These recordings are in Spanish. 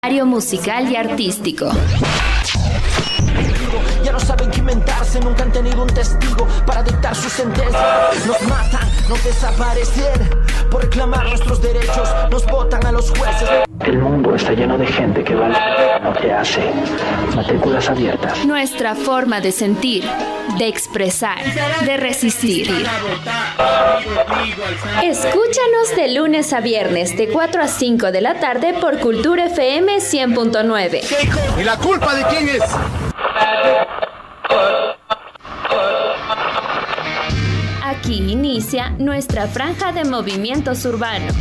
Área musical y artístico. Ya no saben qué inventarse, nunca han tenido un testigo para dictar su sentencia. Nos matan, nos desaparecen por reclamar nuestros derechos, nos botan a los jueces. El mundo está lleno de gente que vale lo que hace. Matrículas abiertas. Nuestra forma de sentir, de expresar, de resistir. Escúchanos de lunes a viernes de 4 a 5 de la tarde por Cultura FM 100.9. ¿Y la culpa de quién es? Aquí inicia nuestra franja de movimientos urbanos.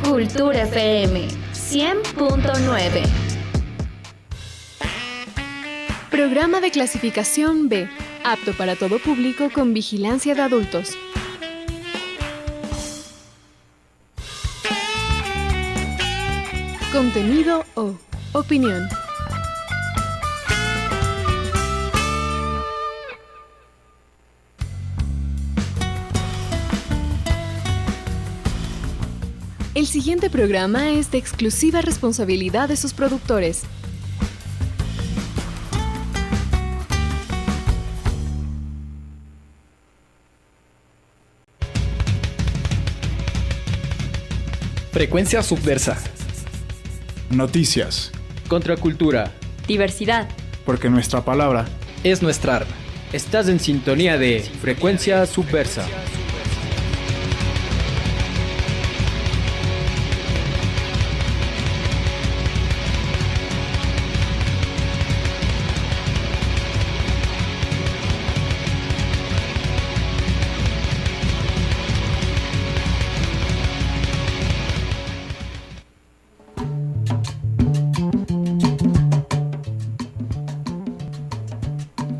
Cultura FM 100.9. Programa de clasificación B, apto para todo público con vigilancia de adultos. Contenido o opinión. El siguiente programa es de exclusiva responsabilidad de sus productores. Frecuencia subversa. Noticias. Contracultura. Diversidad. Porque nuestra palabra es nuestra arma. Estás en sintonía de Frecuencia Subversa.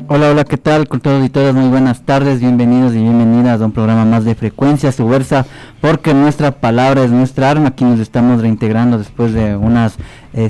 Hola, hola, ¿qué tal? Con todos y todas, muy buenas tardes, bienvenidos y bienvenidas a un programa más de Frecuencia Subversa, porque nuestra palabra es nuestra arma. Aquí nos estamos reintegrando después de unas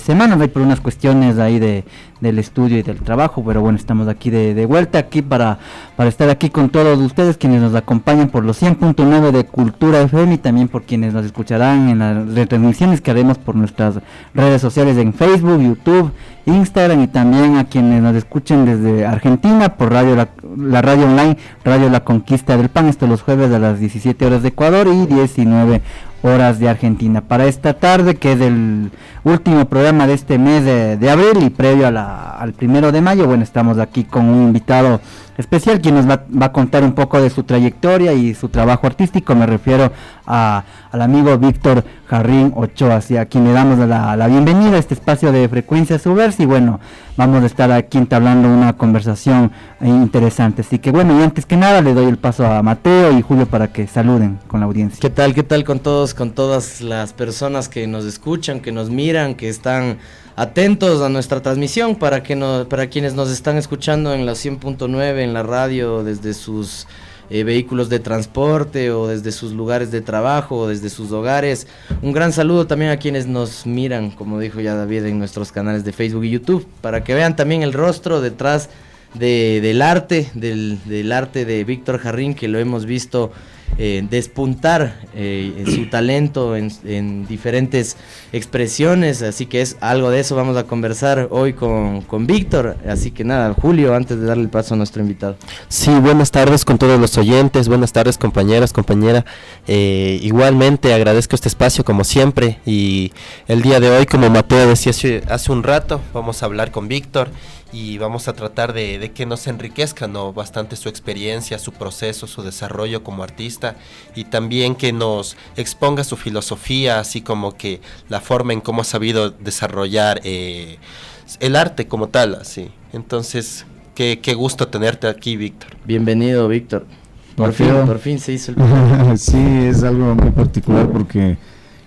semanas, por unas cuestiones ahí del estudio y del trabajo, pero bueno, estamos aquí de vuelta aquí para estar aquí con todos ustedes, quienes nos acompañan por los 100.9 de Cultura FM y también por quienes nos escucharán en las retransmisiones que haremos por nuestras redes sociales en Facebook, YouTube, Instagram, y también a quienes nos escuchen desde Argentina por la radio online Radio La Conquista del Pan, esto los jueves a las 17 horas de Ecuador y 19 horas de Argentina. Para esta tarde, que es el último programa de este mes de abril y previo al 1 de mayo, bueno, estamos aquí con un invitado especial quien nos va a contar un poco de su trayectoria y su trabajo artístico. Me refiero al amigo Víctor Jarrín Ochoa, a quien le damos la bienvenida a este espacio de Frecuencia Subversa, y bueno, vamos a estar aquí entablando una conversación interesante. Así que bueno, y antes que nada le doy el paso a Mateo y Julio para que saluden con la audiencia. ¿Qué tal con todos, con todas las personas que nos escuchan, que nos miran, que están atentos a nuestra transmisión, para quienes nos están escuchando en la 100.9 en la radio desde sus vehículos de transporte o desde sus lugares de trabajo o desde sus hogares? Un gran saludo también a quienes nos miran, como dijo ya David, en nuestros canales de Facebook y YouTube, para que vean también el rostro detrás del arte de Víctor Jarrín, que lo hemos visto despuntar en su talento en diferentes expresiones, así que es algo de eso vamos a conversar hoy con Víctor. Así que nada, Julio, antes de darle el paso a nuestro invitado. Sí, buenas tardes con todos los oyentes, buenas tardes compañeras, compañera. Igualmente agradezco este espacio como siempre, y el día de hoy, como Mateo decía hace un rato, vamos a hablar con Víctor y vamos a tratar de que nos enriquezca, ¿no?, bastante su experiencia, su proceso, su desarrollo como artista, y también que nos exponga su filosofía, así como que la forma en cómo ha sabido desarrollar el arte como tal, así. Entonces, qué gusto tenerte aquí, Víctor. Bienvenido, Víctor. Por fin se hizo el Sí, es algo muy particular porque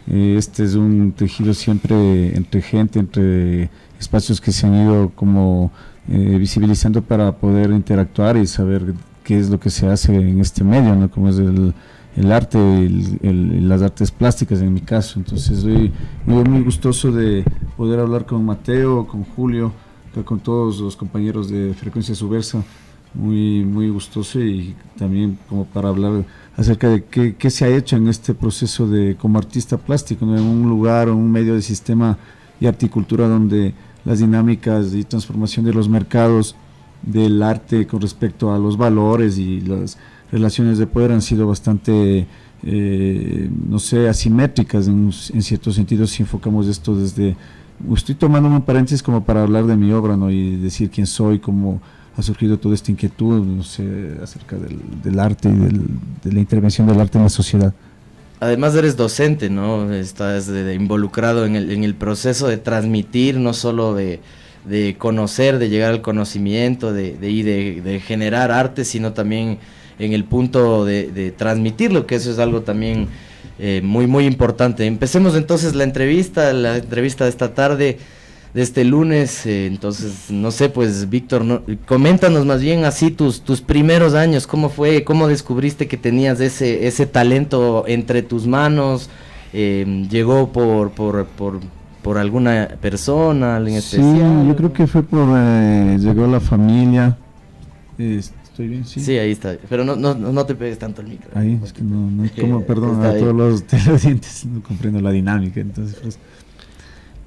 este es un tejido siempre entre gente, entre espacios que se han ido como visibilizando para poder interactuar y saber qué es lo que se hace en este medio, ¿no?, como es el arte, las artes plásticas en mi caso. Entonces estoy muy gustoso de poder hablar con Mateo, con Julio, con todos los compañeros de Frecuencia Subversa, muy gustoso, y también como para hablar acerca de qué se ha hecho en este proceso de como artista plástico, ¿no?, en un lugar o un medio de sistema y Articultura, donde las dinámicas y transformación de los mercados del arte con respecto a los valores y las relaciones de poder han sido bastante, no sé, asimétricas en ciertos sentidos. Si enfocamos esto desde, estoy tomándome un paréntesis como para hablar de mi obra, ¿no? Y decir quién soy, cómo ha surgido toda esta inquietud, no sé, acerca del arte y de la intervención del arte en la sociedad. Además eres docente, ¿no? Estás involucrado en el proceso de transmitir, no solo de conocer, de llegar al conocimiento, de generar arte, sino también en el punto de transmitirlo, que eso es algo también muy, muy importante. Empecemos entonces la entrevista de esta tarde, de este lunes. Entonces, no sé, pues Víctor, coméntanos más bien así tus primeros años, ¿cómo fue? ¿Cómo descubriste que tenías ese talento entre tus manos? ¿Llegó por alguna persona, alguien especial? Sí, yo creo que fue llegó la familia. ¿Estoy bien? Sí, ahí está, pero no te pegues tanto el micro. Ahí, es que como, perdón, a todos los televidentes, no comprendo la dinámica, entonces pues...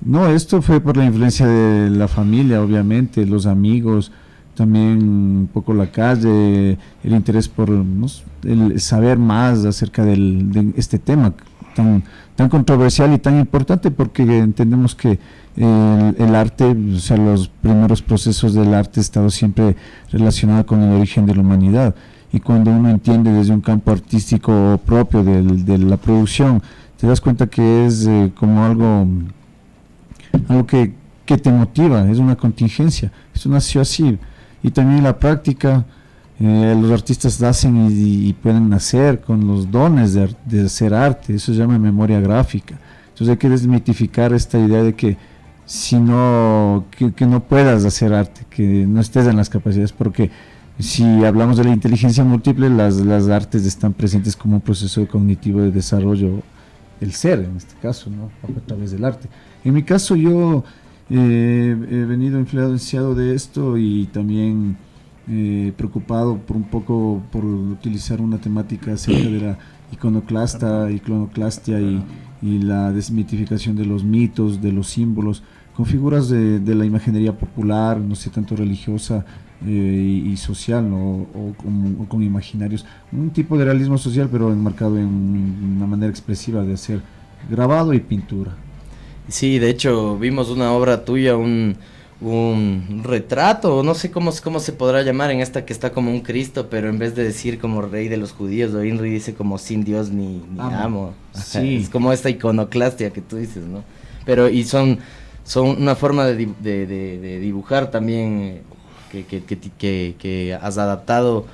No, esto fue por la influencia de la familia, obviamente, los amigos, también un poco la calle, el interés por el saber más acerca de este tema tan controversial y tan importante, porque entendemos que el arte, o sea, los primeros procesos del arte ha estado siempre relacionado con el origen de la humanidad, y cuando uno entiende desde un campo artístico propio de la producción, te das cuenta que es como algo que te motiva, es una contingencia, eso nació así. Y también la práctica, los artistas hacen y pueden nacer con los dones de hacer arte, eso se llama memoria gráfica. Entonces hay que desmitificar esta idea de que si no, que no puedas hacer arte, que no estés en las capacidades, porque si hablamos de la inteligencia múltiple, las artes están presentes como un proceso cognitivo de desarrollo del ser, en este caso, ¿no? A través del arte. En mi caso yo he venido influenciado de esto y también preocupado un poco por utilizar una temática acerca de la iconoclastia y la desmitificación de los mitos, de los símbolos, con figuras de la imaginería popular, no sé, tanto religiosa y social, ¿no? o con imaginarios, un tipo de realismo social, pero enmarcado en una manera expresiva de hacer grabado y pintura. Sí, de hecho vimos una obra tuya, un retrato, no sé cómo se podrá llamar, en esta que está como un Cristo, pero en vez de decir como rey de los judíos, Inri dice como sin Dios ni amo. Sí. Es como esta iconoclastia que tú dices, ¿no? Pero y son una forma de dibujar también que has adaptado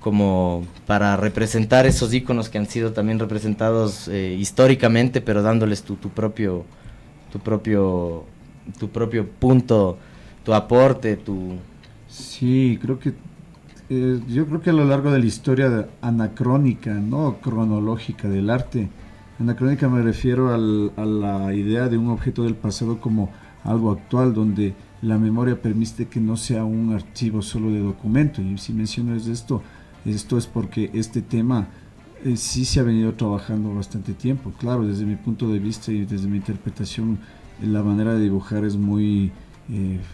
como para representar esos íconos que han sido también representados históricamente, pero dándoles tu propio punto, tu aporte, Sí, creo que yo creo que a lo largo de la historia anacrónica, no cronológica del arte, anacrónica me refiero a la idea de un objeto del pasado como algo actual, donde la memoria permite que no sea un archivo solo de documento. Y si menciono esto es porque este tema sí se ha venido trabajando bastante tiempo. Claro, desde mi punto de vista y desde mi interpretación, la manera de dibujar es muy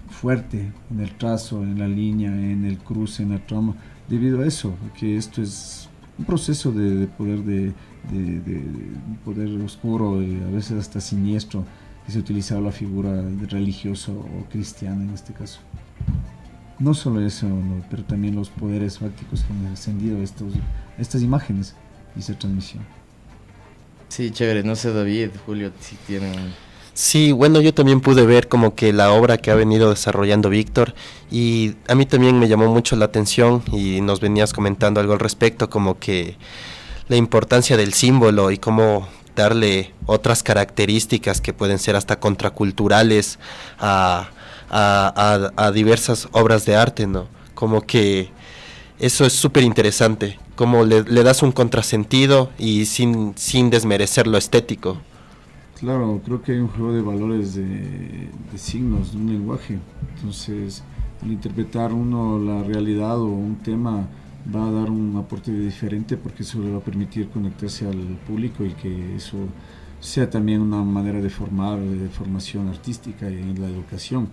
fuerte en el trazo, en la línea, en el cruce, en la trama, debido a eso, que esto es un proceso de poder, de un poder oscuro, a veces hasta siniestro, que se ha utilizado la figura religiosa o cristiana en este caso. No solo eso, no, pero también los poderes fácticos que han ascendido a estas imágenes y esa transmisión. Sí, chévere, no sé David, Julio, si tienen... Sí, bueno, yo también pude ver como que la obra que ha venido desarrollando Víctor, y a mí también me llamó mucho la atención y nos venías comentando algo al respecto, como que la importancia del símbolo y cómo darle otras características que pueden ser hasta contraculturales a diversas obras de arte, ¿no? Como que eso es súper interesante, como le das un contrasentido y sin desmerecer lo estético. Claro, creo que hay un juego de valores de signos, de un lenguaje. Entonces, al interpretar uno la realidad o un tema va a dar un aporte diferente, porque eso le va a permitir conectarse al público y que eso sea también una manera de formar, de formación artística en la educación.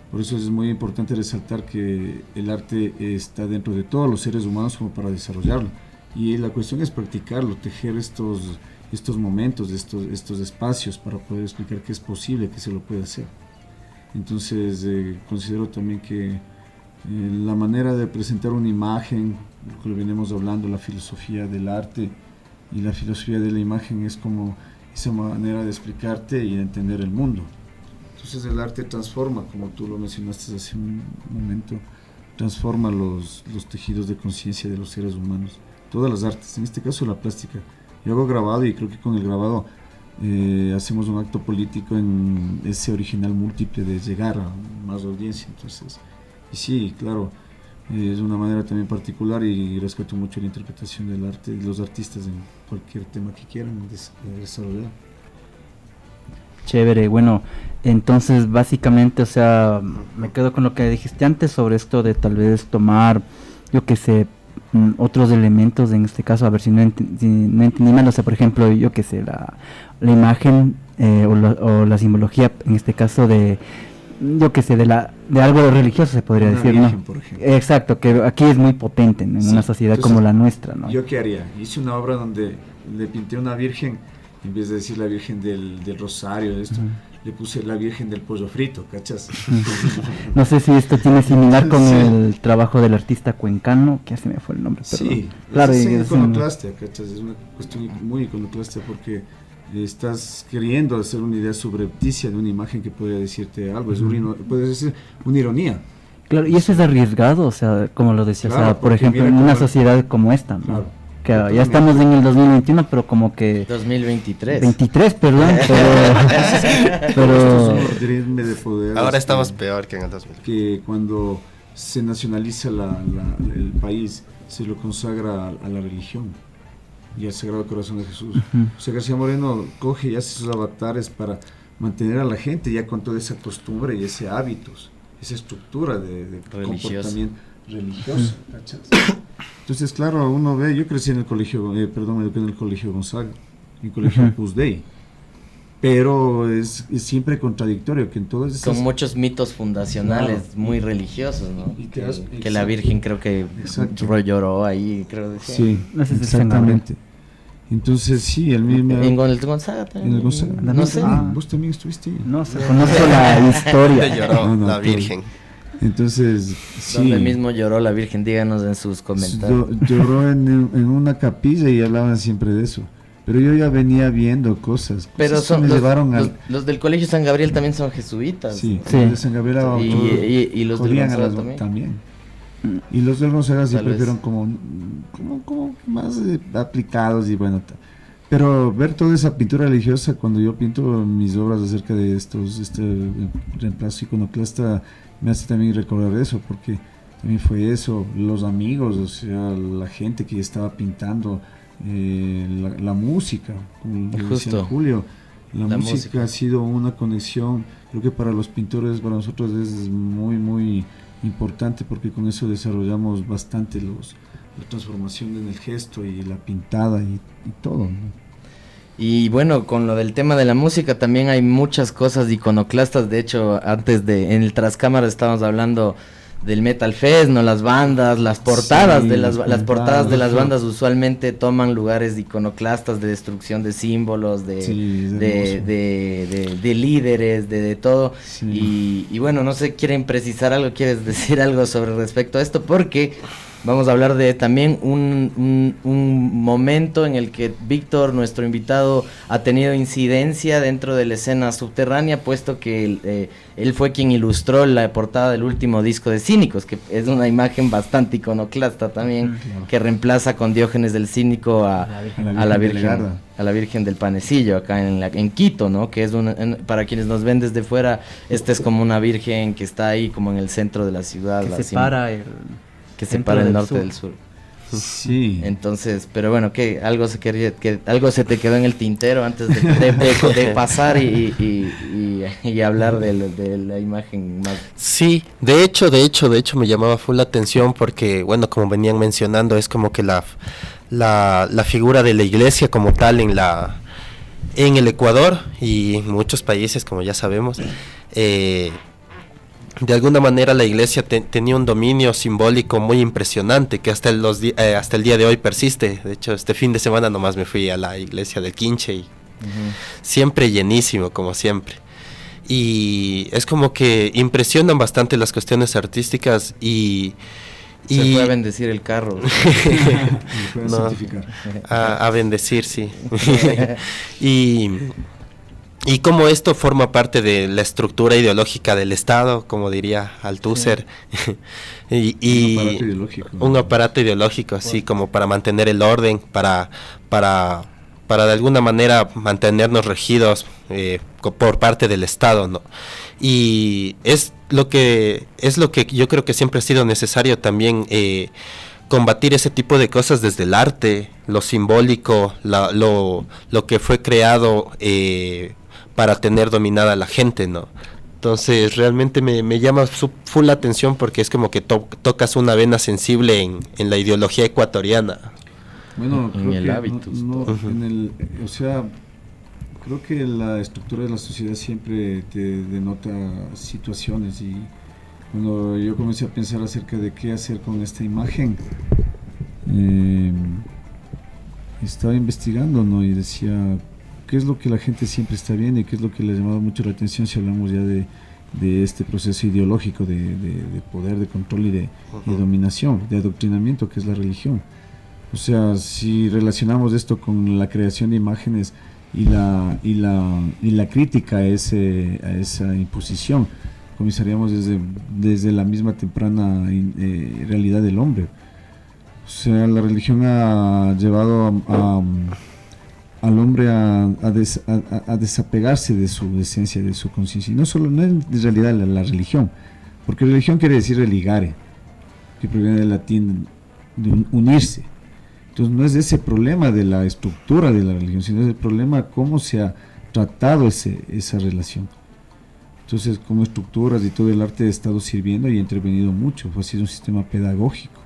Por eso es muy importante resaltar que el arte está dentro de todos los seres humanos como para desarrollarlo. Y la cuestión es practicarlo, tejer estos momentos, estos espacios para poder explicar que es posible, que se lo puede hacer. Entonces considero también que la manera de presentar una imagen, lo que venimos hablando, la filosofía del arte y la filosofía de la imagen es como esa manera de explicarte y de entender el mundo. Entonces el arte transforma, como tú lo mencionaste hace un momento, transforma los tejidos de conciencia de los seres humanos, todas las artes, en este caso la plástica. Yo hago grabado y creo que con el grabado hacemos un acto político en ese original múltiple de llegar a más audiencia. Entonces, y sí, claro, es una manera también particular y respeto mucho la interpretación del arte de los artistas en cualquier tema que quieran desarrollar. Chévere, bueno, entonces básicamente, o sea, me quedo con lo que dijiste antes sobre esto de tal vez tomar, yo qué sé, otros elementos, en este caso, a ver si no entendí mal, o sea, por ejemplo, yo qué sé, la imagen o la simbología, en este caso de, yo qué sé, de algo religioso se podría decir, virgen, ¿no? Por ejemplo. Exacto, que aquí es muy potente en una sociedad entonces, como la nuestra, ¿no? ¿Yo qué haría? Hice una obra donde le pinté una virgen, en vez de decir la virgen del rosario, de esto, le puse la virgen del pollo frito, ¿cachas? No sé si esto tiene similar con el trabajo del artista cuencano, que así me fue el nombre, perdón. Sí, claro, es iconoclastia, ¿cachas? Es una cuestión muy iconoclastia porque estás queriendo hacer una idea subrepticia de una imagen que puede decirte algo, puede ser una ironía. Claro, y eso es arriesgado, o sea, como lo decía, claro, o sea, por ejemplo, en una sociedad como esta, ¿no? Claro. Que ya estamos en el 2021, pero como que... 2023. 23, perdón, pero de poder, ahora estamos peor que en el 2000. Que cuando se nacionaliza el país, se lo consagra a la religión y al Sagrado Corazón de Jesús. O sea, García Moreno coge y hace sus avatares para mantener a la gente ya con toda esa costumbre y ese hábitos, esa estructura de comportamiento religioso. Entonces, claro, uno ve, yo crecí en el colegio, me eduqué en el colegio Gonzaga, en el colegio Opus Dei, pero es siempre contradictorio que en todas esas... Con muchos mitos fundacionales muy religiosos, ¿no? Que la Virgen creo que lloró ahí, creo que sí, exactamente. Entonces, sí, el mismo... En el Gonzaga también. En el Gonzaga. No sé. Vos también estuviste. No sé, conozco la historia. Lloró la Virgen. Entonces, sí. ¿Dónde mismo lloró la Virgen? Díganos en sus comentarios. Lloró en una capilla y hablaban siempre de eso. Pero yo ya venía viendo cosas. Pero son los del Colegio San Gabriel también son jesuitas. Sí, sí. Los de San Gabriel y los del Gonzaga también. Y los del Gonzaga siempre fueron como más aplicados y bueno. Pero ver toda esa pintura religiosa, cuando yo pinto mis obras acerca de este reemplazo iconoclasta, me hace también recordar eso, porque también fue eso, los amigos, o sea, la gente que estaba pintando, la música, como decía Julio, la música ha sido una conexión, creo que para los pintores, para nosotros es muy, muy importante, porque con eso desarrollamos bastante la transformación en el gesto y la pintada y todo, ¿no? Y bueno, con lo del tema de la música también hay muchas cosas iconoclastas. De hecho, en el Trascámara estábamos hablando del Metal Fest, ¿no? Las bandas, las portadas de las portadas de las bandas usualmente toman lugares iconoclastas de destrucción de símbolos, de líderes, de todo. Sí. Y bueno, no sé, ¿quieren precisar algo? ¿Quieres decir algo sobre respecto a esto? Porque vamos a hablar de también un momento en el que Víctor, nuestro invitado, ha tenido incidencia dentro de la escena subterránea, puesto que él fue quien ilustró la portada del último disco de Cínicos, que es una imagen bastante iconoclasta también, que reemplaza con Diógenes del Cínico a la Virgen del Panecillo, acá en Quito, ¿no? Que es para quienes nos ven desde fuera, esta es como una virgen que está ahí como en el centro de la ciudad. Que separa el norte del sur. Sí. Entonces, pero bueno, algo se te quedó en el tintero antes de pasar y hablar de la imagen más. Sí, de hecho me llamaba full la atención porque, bueno, como venían mencionando, es como que la figura de la iglesia como tal en En el Ecuador y en muchos países, como ya sabemos, de alguna manera la iglesia tenía un dominio simbólico muy impresionante que hasta el día de hoy persiste. De hecho, este fin de semana nomás me fui a la iglesia del Quinche y siempre llenísimo, como siempre. Y es como que impresionan bastante las cuestiones artísticas y se puede bendecir el carro. No, a bendecir, sí. Y como esto forma parte de la estructura ideológica del Estado, como diría Althusser, un aparato ideológico, así como para mantener el orden, para de alguna manera mantenernos regidos por parte del Estado, ¿no? Y es lo que yo creo que siempre ha sido necesario también, combatir ese tipo de cosas desde el arte, lo simbólico, lo que fue creado para tener dominada a la gente, ¿no? Entonces realmente me llama full la atención porque es como que tocas una vena sensible en la ideología ecuatoriana. Bueno, en el hábitus. O sea, creo que la estructura de la sociedad siempre te denota situaciones, y cuando yo comencé a pensar acerca de qué hacer con esta imagen, estaba investigando, ¿no? Y decía, ¿qué es lo que la gente siempre está viendo y qué es lo que le ha llamado mucho la atención si hablamos ya de este proceso ideológico de poder, de control y de dominación, de adoctrinamiento, que es la religión? O sea, si relacionamos esto con la creación de imágenes y la crítica a esa imposición, comenzaríamos desde la misma temprana realidad del hombre. O sea, la religión ha llevado al hombre a desapegarse de su esencia, de su conciencia. Y no es en realidad la religión, porque religión quiere decir religare, que proviene del latín de unirse. Entonces no es ese problema de la estructura de la religión, sino es el problema de cómo se ha tratado esa relación. Entonces, como estructuras y todo el arte ha estado sirviendo y ha intervenido mucho, ha sido un sistema pedagógico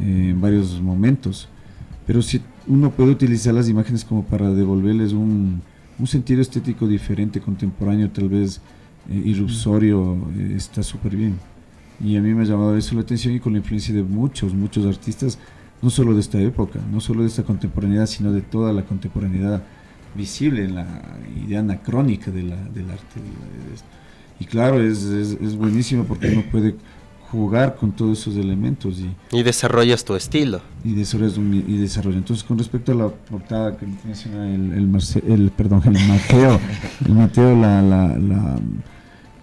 en varios momentos. Pero si uno puede utilizar las imágenes como para devolverles un sentido estético diferente, contemporáneo, tal vez irrisorio, está súper bien. Y a mí me ha llamado eso la atención, y con la influencia de muchos artistas, no solo de esta época, no solo de esta contemporaneidad, sino de toda la contemporaneidad visible en la idea anacrónica del arte. Y claro, es buenísimo porque uno puede jugar con todos esos elementos y desarrollas tu estilo. Y desarrollo. Entonces, con respecto a la portada que menciona el Mateo,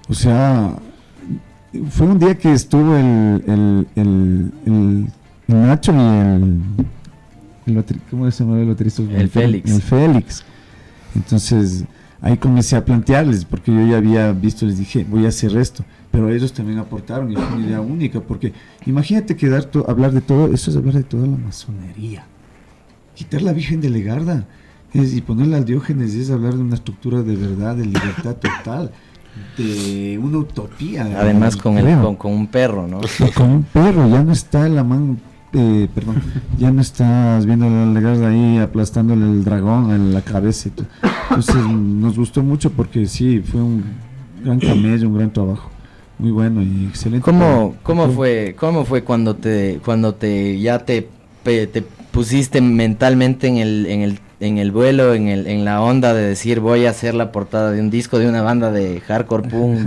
o sea, fue un día que estuvo el Nacho y ¿cómo se llama el baterista? El Félix. El Félix. Entonces ahí comencé a plantearles, porque yo ya había visto, les dije, voy a hacer esto, pero ellos también aportaron, y fue una idea única, porque imagínate hablar de todo, eso es hablar de toda la masonería, quitar la Virgen de Legarda y ponerla al Diógenes, es hablar de una estructura de verdad, de libertad total, de una utopía. Además con un perro, ¿no? Con un perro, ya no está la mano, ya no estás viendo a Legarda ahí aplastándole el dragón en la cabeza. Entonces nos gustó mucho porque sí, fue un gran camello, un gran trabajo, muy bueno y excelente. ¿Cómo fue cuando te pusiste mentalmente en el vuelo, en la onda de decir voy a hacer la portada de un disco de una banda de hardcore punk?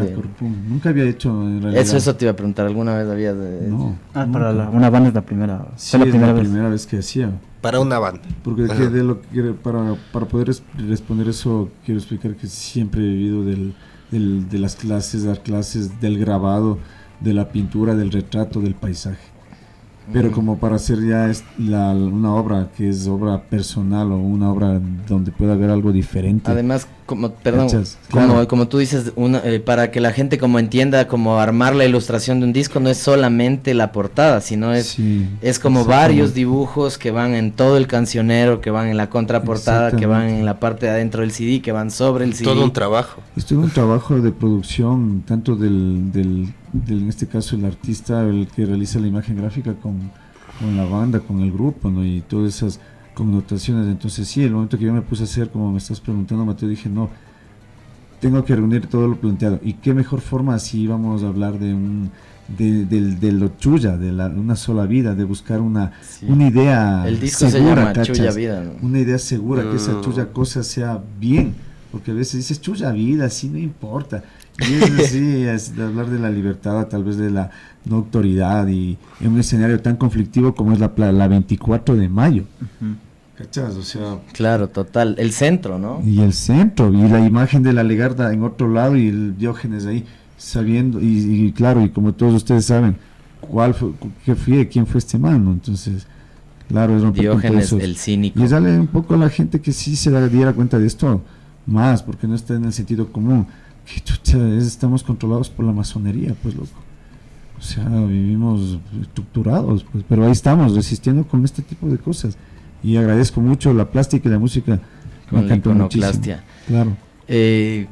Nunca había hecho en realidad. Eso te iba a preguntar, ¿alguna vez habías No. Para una banda es la primera. Sí, es la primera vez que hacía. Para una banda. Porque para poder responder eso, quiero explicar que siempre he vivido de las clases del grabado, de la pintura, del retrato, del paisaje. Pero como para hacer ya una obra que es obra personal o una obra donde pueda haber algo diferente. Además, como tú dices, para que la gente como entienda, como armar la ilustración de un disco no es solamente la portada, sino es como varios dibujos que van en todo el cancionero, que van en la contraportada, que van en la parte de adentro del CD, que van sobre el CD. Todo un trabajo. Es todo un trabajo de producción, tanto en este caso el artista, el que realiza la imagen gráfica con la banda, con el grupo, ¿no? Y todas esas connotaciones. Entonces sí, el momento que yo me puse a hacer, como me estás preguntando, Mateo, dije no, tengo que reunir todo lo planteado, y qué mejor forma si vamos a hablar de de lo chulla, de una sola vida, de buscar una idea el disco segura, se llama ¿cachas? Chulla Vida, ¿no? Una idea segura, que esa chulla cosa sea bien, porque a veces dices chulla vida, así no importa, y es así, es de hablar de la libertad, tal vez de la no autoridad, y en un escenario tan conflictivo como es la 24 de mayo. ¿Cachas? O sea, claro, total, el centro, ¿no? Y el centro, y la imagen de la Legarda en otro lado, y el Diógenes ahí, sabiendo, y claro, y como todos ustedes saben, quién fue este man, ¿no? Entonces, claro, es un Diógenes, el cínico. Y darle un poco a la gente que sí se diera cuenta de esto, más, porque no está en el sentido común, que estamos controlados por la masonería, pues loco. O sea, vivimos estructurados, pues, pero ahí estamos, resistiendo con este tipo de cosas. Y agradezco mucho la plástica y la música. Con la iconoclastia. Claro.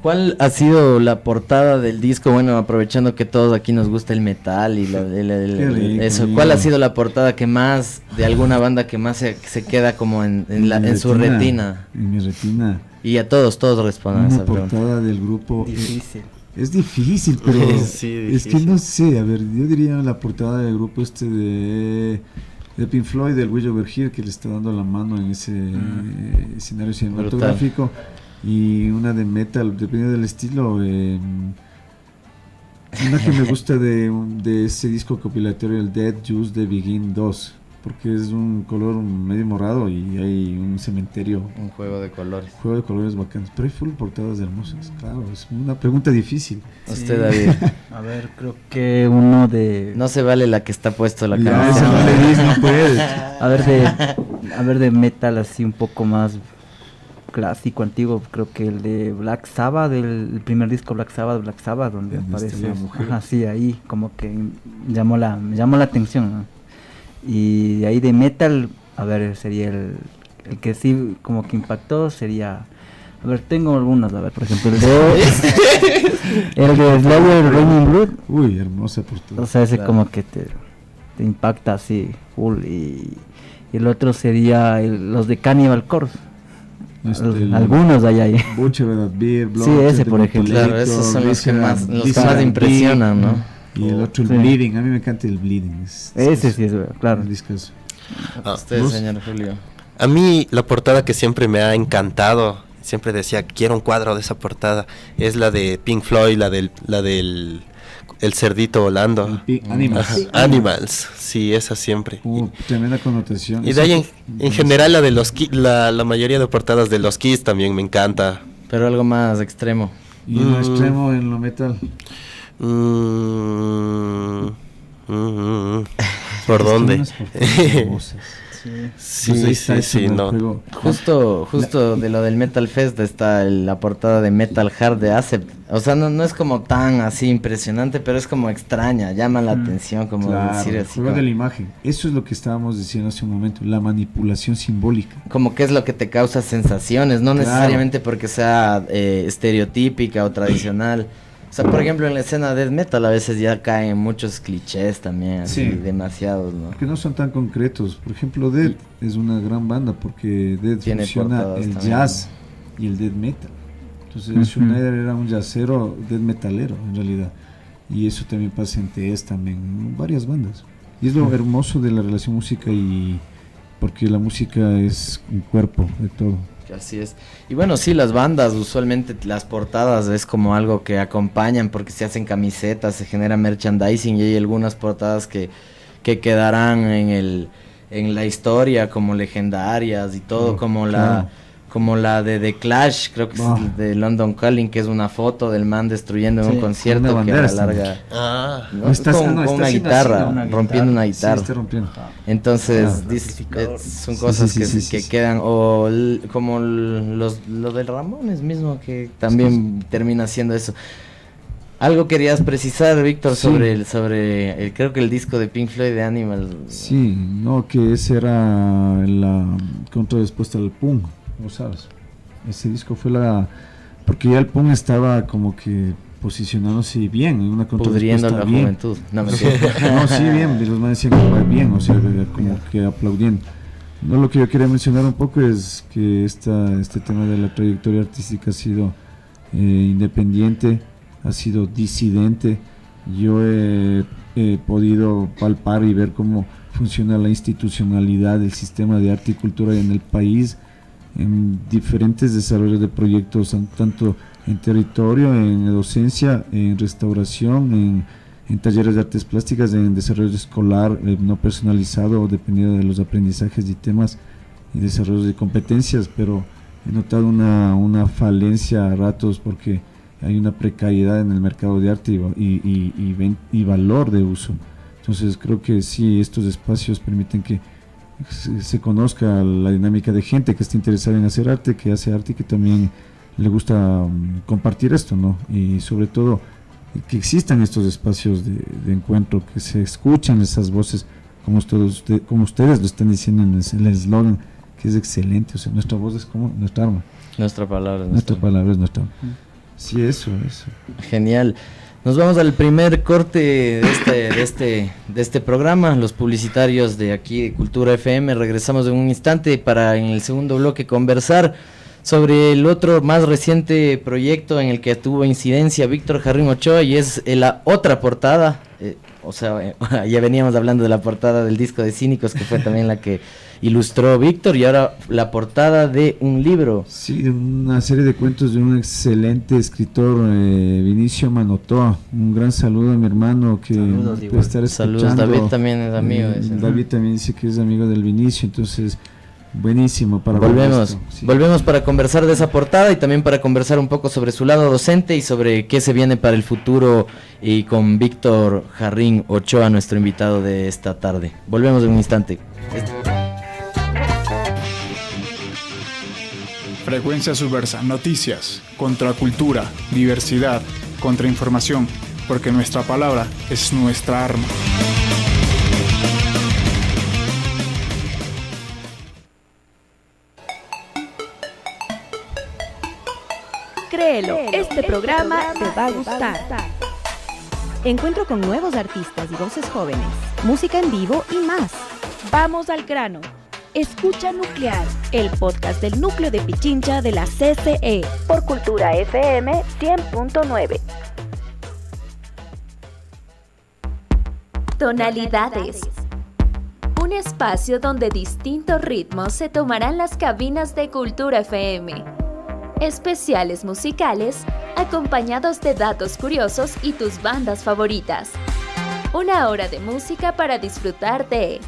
¿Cuál ha sido la portada del disco? Bueno, aprovechando que todos aquí nos gusta el metal y eso. ¿Cuál ha sido la portada que más, de alguna banda que más se queda como en su retina? En mi retina. Y a todos respondan Una esa pregunta. portada del grupo. Difícil. Es difícil, pero sí, difícil. Es que no sé, a ver, yo diría la portada del grupo de Pink Floyd, del Will Over Here, que le está dando la mano en ese escenario cinematográfico. Y una de metal, dependiendo del estilo, una que me gusta de ese disco compilatorio, el Dead Juice de Begin 2, porque es un color medio morado y hay un cementerio. Un juego de colores. Juego de colores bacanos, pero hay full portadas hermosas, claro, es una pregunta difícil. Usted, David. A ver, creo que uno de... No se vale la que está puesto la Ya, cara. eso no le dices, no puedes. A ver, de metal así un poco más clásico, antiguo, creo que el de Black Sabbath, el primer disco Black Sabbath, donde aparece la mujer. Ajá, sí, ahí como que me llamó la atención, ¿no? Y de ahí de metal, a ver, sería el que sí como que impactó, sería, a ver, tengo algunos, a ver, por ejemplo, el de Slower Raining Blood. Uy, hermosa portada. O sea, ese como que te impacta así, full, y el otro sería los de Cannibal Corpse. Algunos hay ahí. Butcher of Beer, sí, ese por ejemplo. Claro, esos son los que más impresionan, ¿no? Y el otro, el Bleeding, a mí me encanta el Bleeding. Ese sí es, claro. El discazo. Usted, señor Julio. A mí la portada que siempre me ha encantado, siempre decía, quiero un cuadro de esa portada, es la de Pink Floyd, la del el cerdito volando. Animals. Animals, sí, esa siempre. Tremenda connotación. Y de ahí en general la de los la mayoría de portadas de los Kiss también me encanta. Pero algo más extremo. Y en lo extremo, en lo metal. ¿Por dónde? Sí, no. Justo de lo del Metal Fest está la portada de Metal Hard de Acept. O sea, no es como tan así impresionante, pero es como extraña, llama la atención, como decir así. Juego de la imagen. Eso es lo que estábamos diciendo hace un momento, la manipulación simbólica. Como que es lo que te causa sensaciones, no necesariamente porque sea estereotípica o tradicional. O sea, por ejemplo, en la escena death metal a veces ya caen muchos clichés también, así, demasiados, ¿no? Que no son tan concretos. Por ejemplo, Death es una gran banda porque Death fusiona el jazz y el death metal. Entonces, Schneider era un jazzero, death metalero, en realidad. Y eso también pasa en TS también, en varias bandas. Y es lo hermoso de la relación música y... porque la música es un cuerpo de todo. Así es. Y bueno, sí, las bandas, usualmente las portadas es como algo que acompañan porque se hacen camisetas, se genera merchandising y hay algunas portadas que quedarán en la historia como legendarias y todo, como la de The Clash, creo que es de London Calling, que es una foto del man destruyendo en un concierto que a la larga con una guitarra, rompiendo una guitarra. Entonces son cosas que quedan, o como lo del Ramones mismo, que también termina siendo eso. Algo querías precisar, Víctor, sobre creo que el disco de Pink Floyd de Animal. Sí, no, que ese era la contrarrespuesta al punk, ¿no sabes? Ese disco fue porque ya el punk estaba como que posicionándose bien, en una contrarrespuesta pudriendo la juventud. No, sí, bien, los manes decían que va bien, o sea, como que aplaudiendo. No, lo que yo quería mencionar un poco es que este tema de la trayectoria artística ha sido independiente, ha sido disidente. Yo he podido palpar y ver cómo funciona la institucionalidad del sistema de arte y cultura en el país, en diferentes desarrollos de proyectos, tanto en territorio, en docencia, en restauración, en talleres de artes plásticas, en desarrollo escolar no personalizado, dependiendo de los aprendizajes y temas y desarrollos de competencias, pero he notado una falencia a ratos porque hay una precariedad en el mercado de arte y valor de uso. Entonces creo que sí, estos espacios permiten que se conozca la dinámica de gente que está interesada en hacer arte, que hace arte y que también le gusta compartir esto, ¿no? Y sobre todo que existan estos espacios de encuentro, que se escuchen esas voces, como ustedes lo están diciendo en el eslogan, que es excelente. O sea, nuestra voz es como nuestra arma. Nuestra palabra es nuestra arma. Sí, eso. Genial. Nos vamos al primer corte de este programa, los publicitarios de aquí de Cultura FM. Regresamos en un instante para en el segundo bloque conversar sobre el otro más reciente proyecto en el que tuvo incidencia Víctor Jarrín Ochoa, y es la otra portada, ya veníamos hablando de la portada del disco de Cínicos, que fue también la que ilustró Víctor, y ahora la portada de un libro. Sí, una serie de cuentos de un excelente escritor, Vinicio Manotoa. Un gran saludo a mi hermano que puede estar escuchando. Saludos, David también es amigo. David también dice que es amigo del Vinicio, entonces buenísimo para volvemos para conversar de esa portada y también para conversar un poco sobre su lado docente y sobre qué se viene para el futuro, y con Víctor Jarrín Ochoa, nuestro invitado de esta tarde. Volvemos en un instante. Frecuencia Subversa, noticias, contracultura, diversidad, contrainformación, porque nuestra palabra es nuestra arma. Créelo, este programa te va a gustar. Encuentro con nuevos artistas y voces jóvenes, música en vivo y más. Vamos al grano. Escucha Nuclear, el podcast del núcleo de Pichincha de la CCE, por Cultura FM 100.9. Tonalidades. Un espacio donde distintos ritmos se tomarán las cabinas de Cultura FM. Especiales musicales, acompañados de datos curiosos y tus bandas favoritas. Una hora de música para disfrutar de...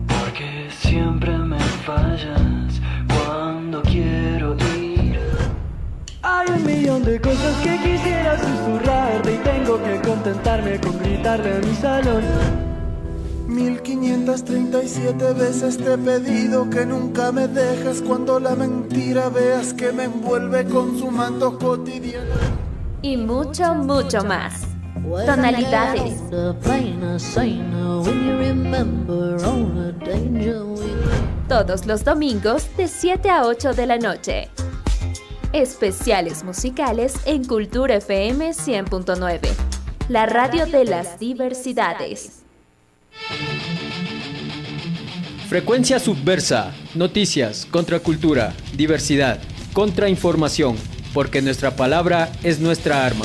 Porque siempre me fallas cuando quiero ir. Hay un millón de cosas que quisiera susurrarte y tengo que contentarme con gritarle a mi salón. 1537 veces te he pedido que nunca me dejes, cuando la mentira veas que me envuelve con su manto cotidiano. Y mucho, mucho más. Tonalidades. Todos los domingos de 7 a 8 de la noche. Especiales musicales en Cultura FM 100.9. La radio de las diversidades. Frecuencia Subversa, noticias, contracultura, diversidad, contrainformación, porque nuestra palabra es nuestra arma.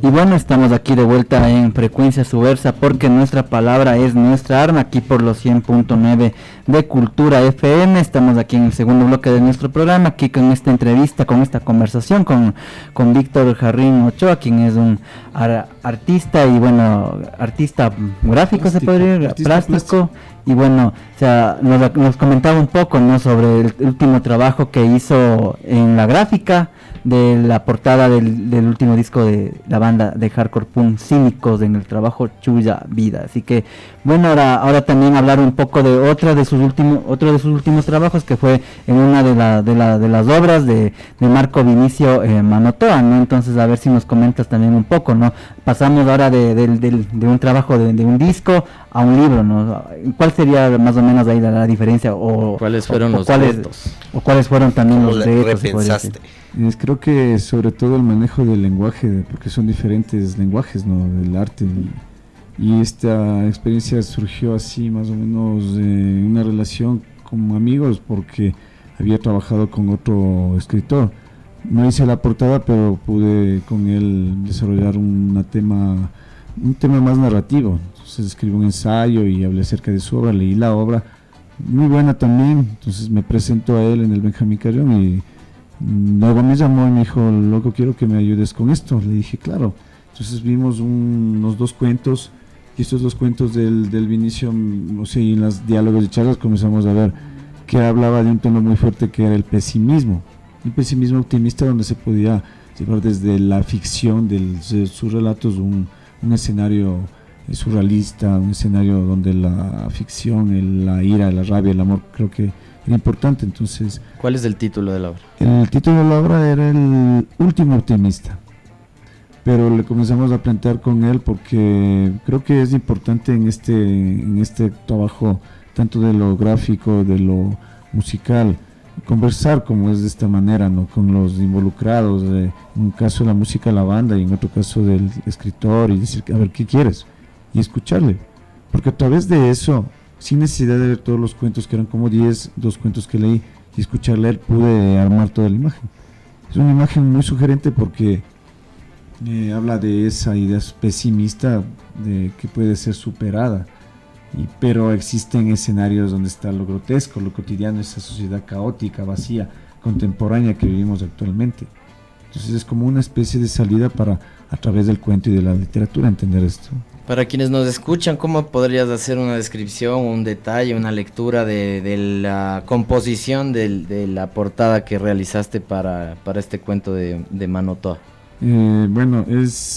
Y bueno, estamos aquí de vuelta en Frecuencia Subversa, porque nuestra palabra es nuestra arma, aquí por los 100.9 de Cultura FM. Estamos aquí en el segundo bloque de nuestro programa, aquí con esta entrevista, con esta conversación con Víctor Jarrín Ochoa, quien es un artista y bueno, artista gráfico, se podría decir, plástico. Y bueno, o sea, nos comentaba un poco, ¿no?, sobre el último trabajo que hizo en la gráfica de la portada del último disco de la banda de hardcore punk Cínicos, en el trabajo Chulla Vida. Así que bueno, ahora también hablar un poco de otro de sus últimos trabajos, que fue en una de las obras de Marco Vinicio Manotoa, ¿no? Entonces a ver si nos comentas también un poco, ¿no?, pasamos ahora de un trabajo de un disco a un libro, ¿no? ¿Cuál sería más o menos ahí la diferencia? ¿Cuáles fueron los retos? ¿O cuáles fueron también los retos? Repensaste. Creo que sobre todo el manejo del lenguaje, porque son diferentes lenguajes, ¿no? Del arte. Y esta experiencia surgió así más o menos una relación como amigos, porque había trabajado con otro escritor. No hice la portada, pero pude con él desarrollar un tema más narrativo. Entonces escribí un ensayo y hablé acerca de su obra, leí la obra, muy buena también. Entonces me presento a él en el Benjamín Carrión y luego me llamó y me dijo, loco, quiero que me ayudes con esto. Le dije, claro. Entonces vimos unos 2 cuentos, y estos 2 cuentos del Vinicio, o sea, y en los diálogos y charlas comenzamos a ver que hablaba de un tono muy fuerte que era el pesimismo optimista, donde se podía llevar desde la ficción de sus relatos un escenario surrealista, un escenario donde la ficción, la ira, la rabia, el amor, creo que era importante. Entonces, ¿cuál es el título de la obra? El título de la obra era El último optimista, pero le comenzamos a plantear con él porque creo que es importante en este trabajo, tanto de lo gráfico, de lo musical, conversar como es de esta manera, ¿no? Con los involucrados, en un caso la música, la banda, y en otro caso del escritor, y decir, a ver, ¿qué quieres? Y escucharle, porque a través de eso, sin necesidad de ver todos los cuentos, que eran como 2 cuentos que leí, y escuchar leer, pude armar toda la imagen. Es una imagen muy sugerente porque habla de esa idea pesimista de que puede ser superada, pero existen escenarios donde está lo grotesco, lo cotidiano, esa sociedad caótica, vacía, contemporánea que vivimos actualmente. Entonces es como una especie de salida para, a través del cuento y de la literatura, entender esto. Para quienes nos escuchan, ¿cómo podrías hacer una descripción, un detalle, una lectura de la composición de la portada que realizaste para este cuento de Manotoa? Bueno,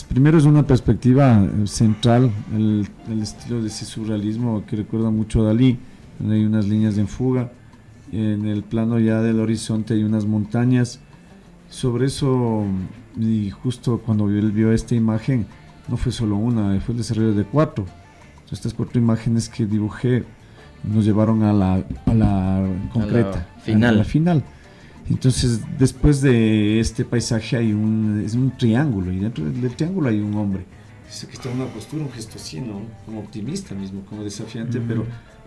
primero es una perspectiva central, el estilo de ese surrealismo que recuerda mucho a Dalí, donde hay unas líneas en fuga, en el plano ya del horizonte hay unas montañas. Sobre eso, y justo cuando él vio esta imagen, no fue solo una, fue el desarrollo de 4. Entonces, estas 4 imágenes que dibujé nos llevaron a la concreta, a la final. Entonces, después de este paisaje es un triángulo, y dentro del triángulo hay un hombre. Dice que está en una postura, un gesto así, ¿no? Como optimista mismo, como desafiante, pero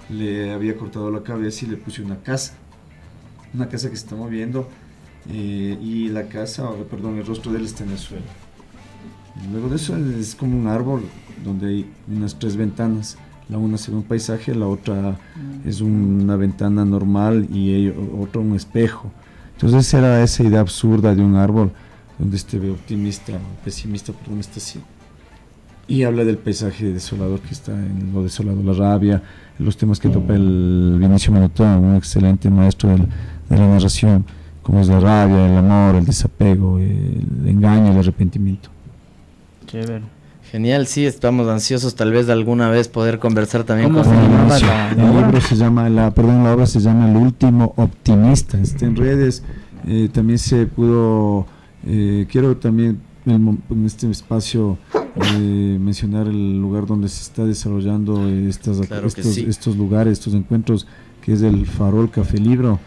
le había cortado la cabeza y le puse una casa que se está moviendo, y el rostro de él está en el suelo. Luego de eso es como un árbol donde hay unas 3 ventanas. La una se ve un paisaje, la otra es una ventana normal y otra un espejo. Entonces era esa idea absurda de un árbol donde pesimista, está así. Y habla del paisaje desolador que está en lo desolado, la rabia, los temas que toca el Vinicio Manotoa, un excelente maestro de la narración, como es la rabia, el amor, el desapego, el engaño, el arrepentimiento. Chévere. Genial, sí, estamos ansiosos tal vez de alguna vez poder conversar también con la obra se llama El último optimista. Está en redes, también se pudo, quiero también en este espacio mencionar el lugar donde se está desarrollando estos lugares, estos encuentros, que es el Farol Café Libro.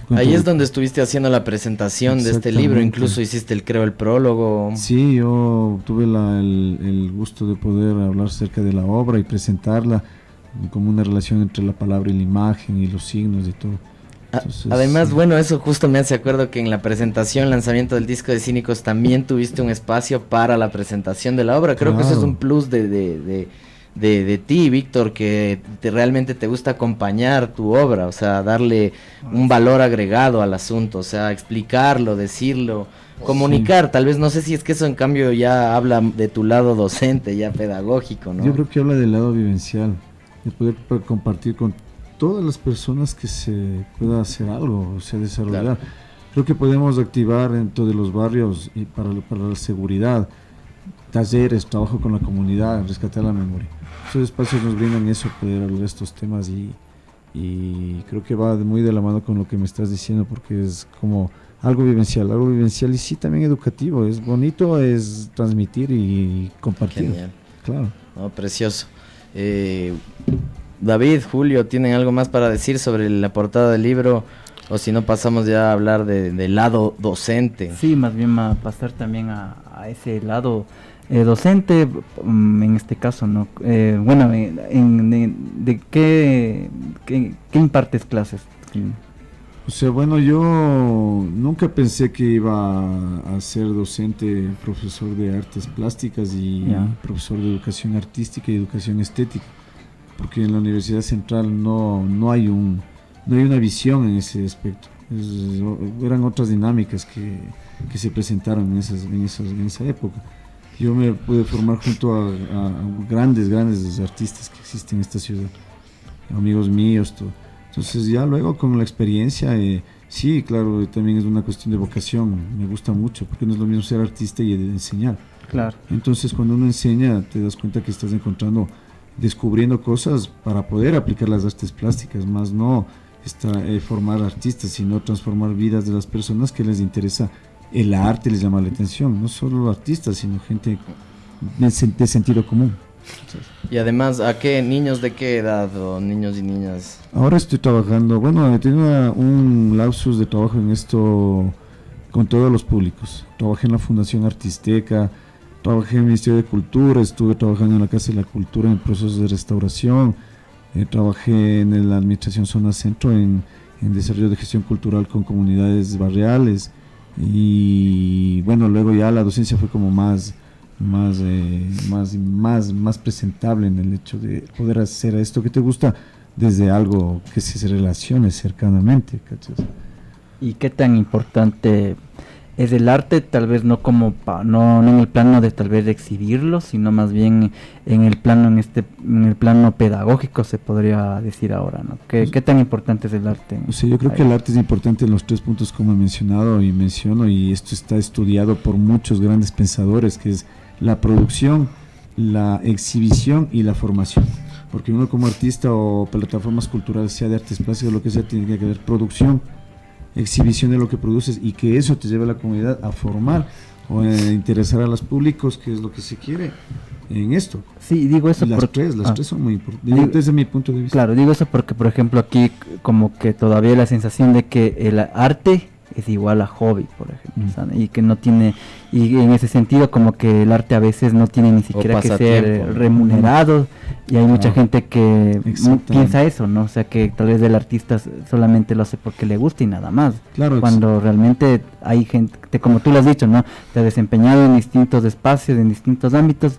Ahí es donde estuviste haciendo la presentación de este libro, incluso hiciste el prólogo. Sí, yo tuve el gusto de poder hablar acerca de la obra y presentarla como una relación entre la palabra y la imagen y los signos y todo. Entonces, además, bueno, eso justo me hace acuerdo que en la presentación, lanzamiento del disco de Cínicos, también tuviste un espacio para la presentación de la obra. Creo que eso es un plus de ti, Víctor, que realmente te gusta acompañar tu obra, o sea, darle un valor agregado al asunto, o sea, explicarlo, decirlo, comunicar. Tal vez, no sé si es que eso en cambio ya habla de tu lado docente, ya pedagógico, ¿no? Yo creo que habla del lado vivencial, de poder compartir con todas las personas que se pueda hacer algo, o sea, desarrollar. Claro. Creo que podemos activar dentro de los barrios y para la seguridad, talleres, trabajo con la comunidad, rescatar la memoria. Esos espacios nos brindan eso, poder hablar de estos temas, y creo que va muy de la mano con lo que me estás diciendo, porque es como algo vivencial y sí también educativo. Es bonito, es transmitir y compartir. Genial. Claro. No, precioso. David, Julio, ¿tienen algo más para decir sobre la portada del libro? O si no, pasamos ya a hablar del lado docente. Sí, más bien a pasar también a ese lado docente, en este caso, ¿no? Bueno, ¿de qué impartes clases? O sea, bueno, yo nunca pensé que iba a ser docente, profesor de artes plásticas y profesor de educación artística y educación estética, porque en la Universidad Central no hay una visión en ese aspecto. Eran otras dinámicas que se presentaron en esa época. Yo me pude formar junto a grandes artistas que existen en esta ciudad, amigos míos, todo. Entonces ya luego con la experiencia, sí, claro, también es una cuestión de vocación, me gusta mucho, porque no es lo mismo ser artista y enseñar. Claro. Entonces cuando uno enseña te das cuenta que estás descubriendo cosas para poder aplicar las artes plásticas, más no formar artistas, sino transformar vidas de las personas que les interesa el arte, les llama la atención, no solo artistas, sino gente de sentido común. Y además, ¿a qué niños de qué edad o niños y niñas? Ahora estoy trabajando, bueno, he tenido un lapsus de trabajo en esto con todos los públicos. Trabajé en la Fundación Artisteca, trabajé en el Ministerio de Cultura, estuve trabajando en la Casa de la Cultura en procesos de restauración, trabajé en la Administración Zona Centro en desarrollo de gestión cultural con comunidades barriales y bueno, luego ya la docencia fue como más presentable en el hecho de poder hacer esto que te gusta desde algo que se relacione cercanamente, ¿cachas? ¿Y qué tan importante es el arte? Tal vez no no en el plano de tal vez de exhibirlo, sino más bien en el plano pedagógico, se podría decir ahora, ¿no? ¿Qué tan importante es el arte? O sea, yo creo que el arte es importante en los 3 puntos como he mencionado y menciono, y esto está estudiado por muchos grandes pensadores, que es la producción, la exhibición y la formación. Porque uno como artista o plataformas culturales, sea de artes plásticas o lo que sea, tiene que haber producción, exhibición de lo que produces y que eso te lleve a la comunidad a formar o a interesar a los públicos, que es lo que se quiere en esto. Sí, digo eso las tres son muy importantes desde mi punto de vista. Claro, digo eso porque, por ejemplo, aquí como que todavía hay la sensación de que el arte es igual a hobby, por ejemplo, ¿sabes? Y que no tiene, y en ese sentido como que el arte a veces no tiene ni siquiera que ser remunerado, y hay mucha gente que piensa eso, ¿no? O sea, que tal vez el artista solamente lo hace porque le gusta y nada más, cuando realmente hay gente, como tú lo has dicho, ¿no? Te ha desempeñado en distintos espacios, en distintos ámbitos,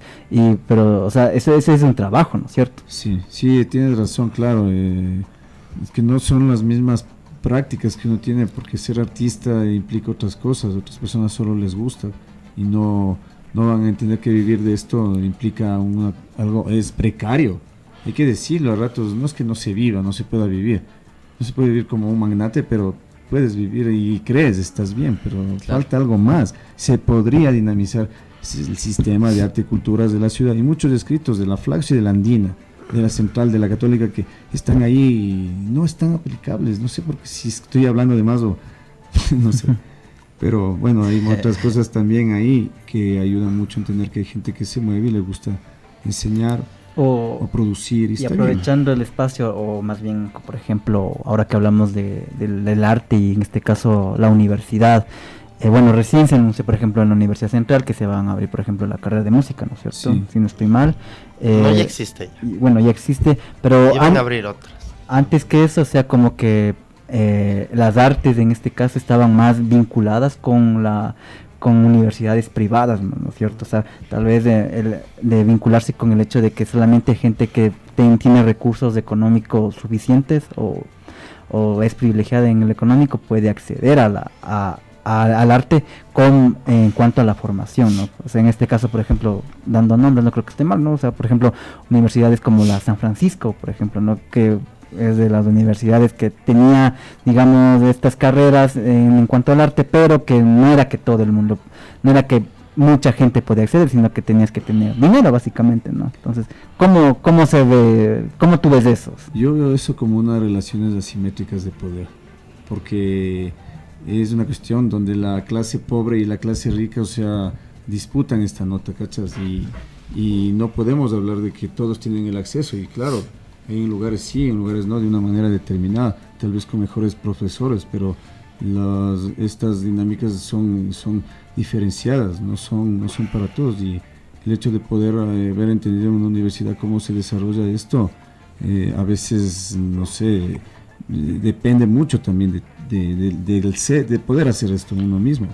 pero, o sea, ese es un trabajo, ¿no es cierto? Sí, tienes razón, claro, es que no son las mismas prácticas que uno tiene, porque ser artista implica otras cosas, otras personas solo les gusta y no van a entender que vivir de esto implica algo, es precario, hay que decirlo a ratos, no es que no se viva, no se pueda vivir, no se puede vivir como un magnate, pero puedes vivir y crees, estás bien, pero falta algo más, se podría dinamizar el sistema de arte y culturas de la ciudad, y muchos escritos de la Flaxo y de la Andina, de la Central, de la Católica, que están ahí y no están aplicables, no sé por qué, si estoy hablando de más o no sé, pero bueno, hay otras cosas también ahí que ayudan mucho a entender que hay gente que se mueve y le gusta enseñar o producir y aprovechando bien el espacio, o más bien, por ejemplo, ahora que hablamos del arte y en este caso la universidad, bueno, recién se anunció, por ejemplo, en la Universidad Central que se van a abrir, por ejemplo, la carrera de música, ¿no es cierto? Sí. Si no estoy mal. No, ya existe ya. Bueno, ya existe, pero van a abrir otras. Antes que eso, o sea, como que las artes en este caso estaban más vinculadas con universidades privadas, ¿no es cierto? O sea, tal vez de vincularse con el hecho de que solamente gente que tiene recursos económicos suficientes o es privilegiada en el económico puede acceder al arte en cuanto a la formación, ¿no? O sea, en este caso, por ejemplo, dando nombres, no creo que esté mal, ¿no? O sea, por ejemplo, universidades como la San Francisco, por ejemplo, ¿no? Que es de las universidades que tenía, digamos, estas carreras en cuanto al arte, pero que no era que todo el mundo, no era que mucha gente podía acceder, sino que tenías que tener dinero, básicamente, ¿no? Entonces, ¿cómo se ve, cómo tú ves eso? Yo veo eso como unas relaciones asimétricas de poder, porque es una cuestión donde la clase pobre y la clase rica, o sea, disputan esta nota, ¿cachas? Y no podemos hablar de que todos tienen el acceso, y claro, en lugares sí, en lugares no, de una manera determinada, tal vez con mejores profesores, pero estas dinámicas son diferenciadas, no son para todos, y el hecho de poder haber entendido en una universidad cómo se desarrolla esto, a veces, no sé, depende mucho también de poder hacer esto uno mismo.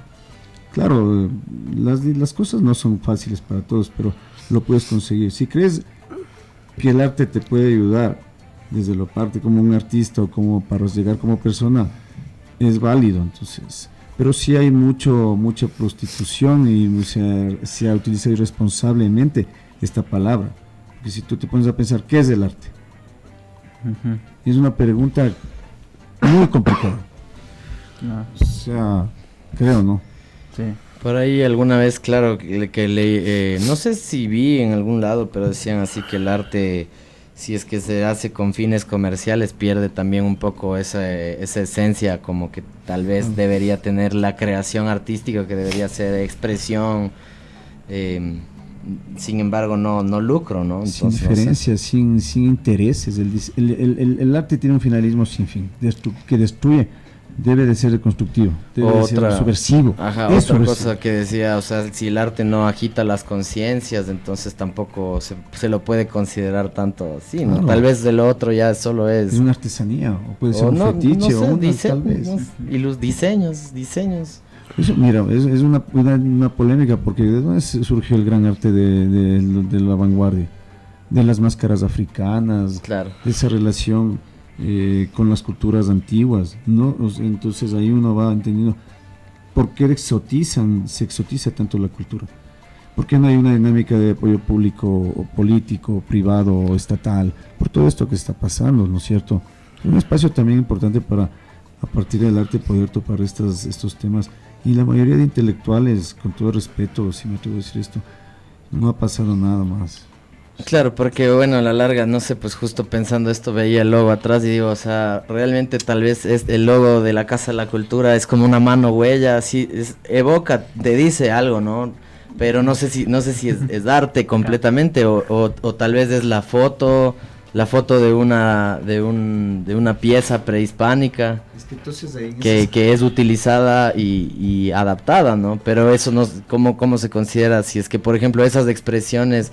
Claro, las cosas no son fáciles para todos, pero lo puedes conseguir. Si crees que el arte te puede ayudar desde la parte como un artista o como para llegar como persona, es válido, entonces. Pero sí hay mucha prostitución y se utiliza irresponsablemente esta palabra. Porque si tú te pones a pensar, ¿qué es el arte? Es una pregunta muy complicada. No. O sea, creo, ¿no? Sí. Por ahí alguna vez, claro, que leí, no sé si vi en algún lado, pero decían así que el arte, si es que se hace con fines comerciales, pierde también un poco esa esencia, como que tal vez debería tener la creación artística, que debería ser expresión, sin embargo no lucro, ¿no? Entonces, sin diferencias, sin intereses. El arte tiene un finalismo sin fin, que destruye. Debe de ser constructivo, debe de ser subversivo. Ajá, otra cosa que decía, o sea, si el arte no agita las conciencias, entonces tampoco se lo puede considerar tanto así, ¿no? Claro. Tal vez de lo otro ya solo es una artesanía, o puede ser un fetiche, o tal vez. Y los diseños. Eso, mira, es una polémica, porque ¿de dónde surgió el gran arte de la vanguardia? De las máscaras africanas, claro. De esa relación con las culturas antiguas, ¿no? Entonces ahí uno va entendiendo por qué se exotiza tanto la cultura. ¿Por qué no hay una dinámica de apoyo público, o político, privado o estatal? Por todo esto que está pasando, ¿no es cierto? Es un espacio también importante para, a partir del arte, poder topar estos temas. Y la mayoría de intelectuales, con todo respeto, si me atrevo a decir esto, no ha pasado nada más. Claro, porque bueno, a la larga, no sé, pues justo pensando esto, veía el logo atrás y digo, o sea, realmente tal vez el logo de la Casa de la Cultura es como una mano huella, así, evoca, te dice algo, ¿no? Pero no sé si es arte completamente o tal vez es la foto de una pieza prehispánica, es que, entonces que es utilizada y adaptada, ¿no? Pero eso no, ¿cómo se considera? Si es que, por ejemplo, esas expresiones,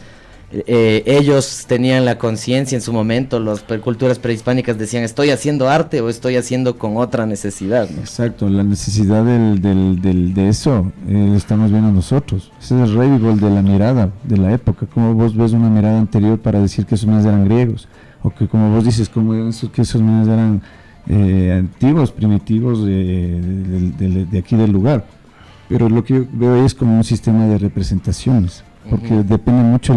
ellos tenían la conciencia en su momento, las culturas prehispánicas decían, ¿estoy haciendo arte o estoy haciendo con otra necesidad, ¿no? Exacto, la necesidad de eso estamos viendo nosotros. Ese es el revival de la mirada de la época. Como vos ves una mirada anterior para decir que esos manes eran griegos, o que como vos dices, que esos manes eran antiguos, primitivos de aquí del lugar. Pero lo que yo veo ahí es como un sistema de representaciones, porque depende mucho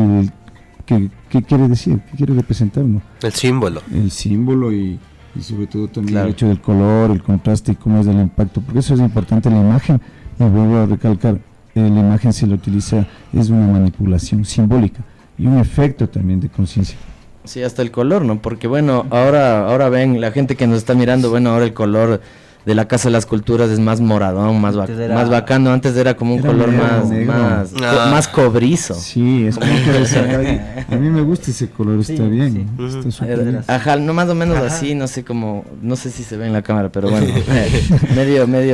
¿qué quiere decir? ¿Qué quiere representar, no? El símbolo. El símbolo y sobre todo también claro. El hecho del color, el contraste y cómo es el impacto, porque eso es importante. La imagen, y vuelvo a recalcar, la imagen se la utiliza, es una manipulación simbólica y un efecto también de conciencia. Sí, hasta el color, ¿no? Porque bueno, ahora ven, la gente que nos está mirando, bueno, ahora el color de la Casa de las Culturas es más moradón, más bacano. Antes era como un color más cobrizo. Sí, es como que a mí me gusta ese color, está bien. Sí. Está súper bien. Ajá, no, más o menos así, no sé si se ve en la cámara, pero bueno,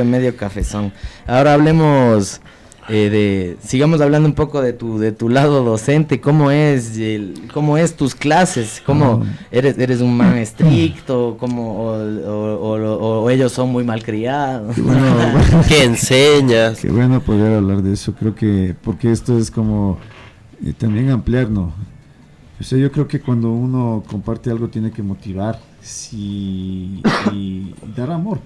medio cafezón. Ahora hablemos sigamos hablando un poco de tu lado docente. ¿Cómo es tus clases? ¿Cómo eres un man estricto? O ellos son muy malcriados? ¿Qué enseñas? Qué bueno poder hablar de eso. Creo que porque esto es como también ampliar, ¿no? O sea, yo creo que cuando uno comparte algo tiene que motivar y dar amor.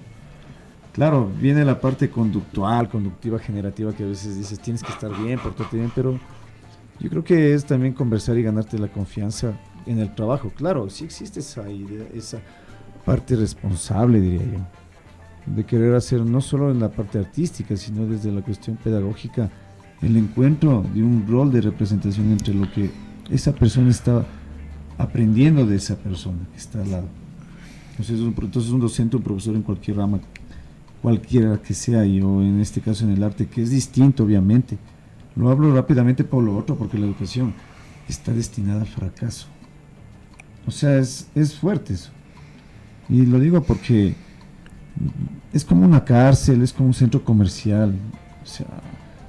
Claro, viene la parte conductiva, generativa, que a veces dices tienes que estar bien, portarte bien, pero yo creo que es también conversar y ganarte la confianza en el trabajo. Claro, sí existe esa idea, esa parte responsable, diría yo, de querer hacer no solo en la parte artística, sino desde la cuestión pedagógica, el encuentro de un rol de representación entre lo que esa persona está aprendiendo de esa persona que está al lado. Entonces un docente, un profesor en cualquier rama cualquiera que sea, o en este caso en el arte, que es distinto obviamente. Lo hablo rápidamente por lo otro, porque la educación está destinada al fracaso. O sea, es fuerte eso. Y lo digo porque es como una cárcel, es como un centro comercial. O sea,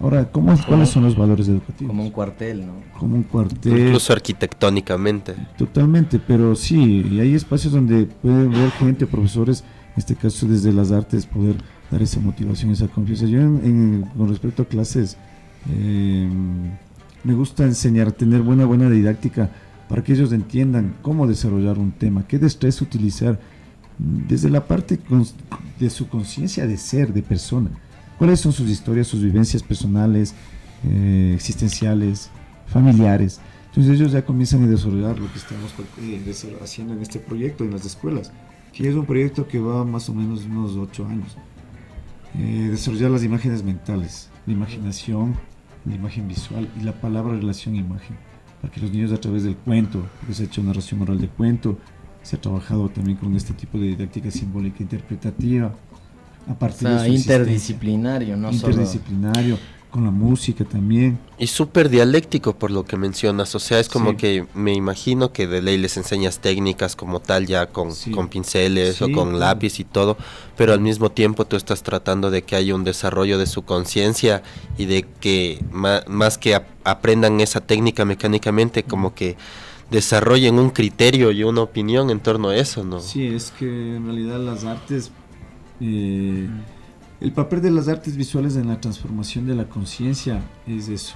ahora, ¿cuáles son los valores educativos? Como un cuartel, ¿no? Como un cuartel. Incluso arquitectónicamente. Totalmente, pero sí, y hay espacios donde puede ver gente, profesores, en este caso desde las artes, poder dar esa motivación, esa confianza. Yo con respecto a clases, me gusta enseñar, tener buena didáctica para que ellos entiendan cómo desarrollar un tema, qué destreza utilizar desde la parte de su conciencia de ser, de persona. ¿Cuáles son sus historias, sus vivencias personales, existenciales, familiares? Entonces ellos ya comienzan a desarrollar lo que estamos haciendo en este proyecto en las escuelas, que es un proyecto que va más o menos unos 8 años. Desarrollar las imágenes mentales, la imaginación, la imagen visual y la palabra relación-imagen, para que los niños a través del cuento, porque se ha hecho narración oral de cuento, se ha trabajado también con este tipo de didáctica simbólica interpretativa, a partir de su interdisciplinario, no interdisciplinario, con la música también. Y súper dialéctico por lo que mencionas, o sea, es como que me imagino que de ley les enseñas técnicas como tal ya con pinceles o con lápiz y todo, pero al mismo tiempo tú estás tratando de que haya un desarrollo de su conciencia y de que más que aprendan esa técnica mecánicamente, como que desarrollen un criterio y una opinión en torno a eso, ¿no? Sí, es que en realidad las artes... el papel de las artes visuales en la transformación de la conciencia es eso.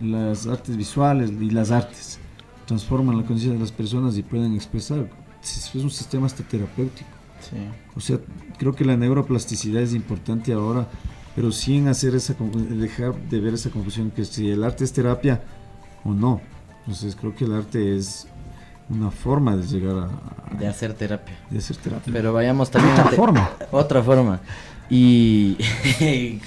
Las artes visuales y las artes transforman la conciencia de las personas y pueden expresar. Es un sistema hasta terapéutico. Sí. O sea, creo que la neuroplasticidad es importante ahora, pero sin dejar de ver esa confusión que si el arte es terapia o no. Entonces creo que el arte es una forma de llegar de hacer terapia. Pero vayamos también otra forma. Y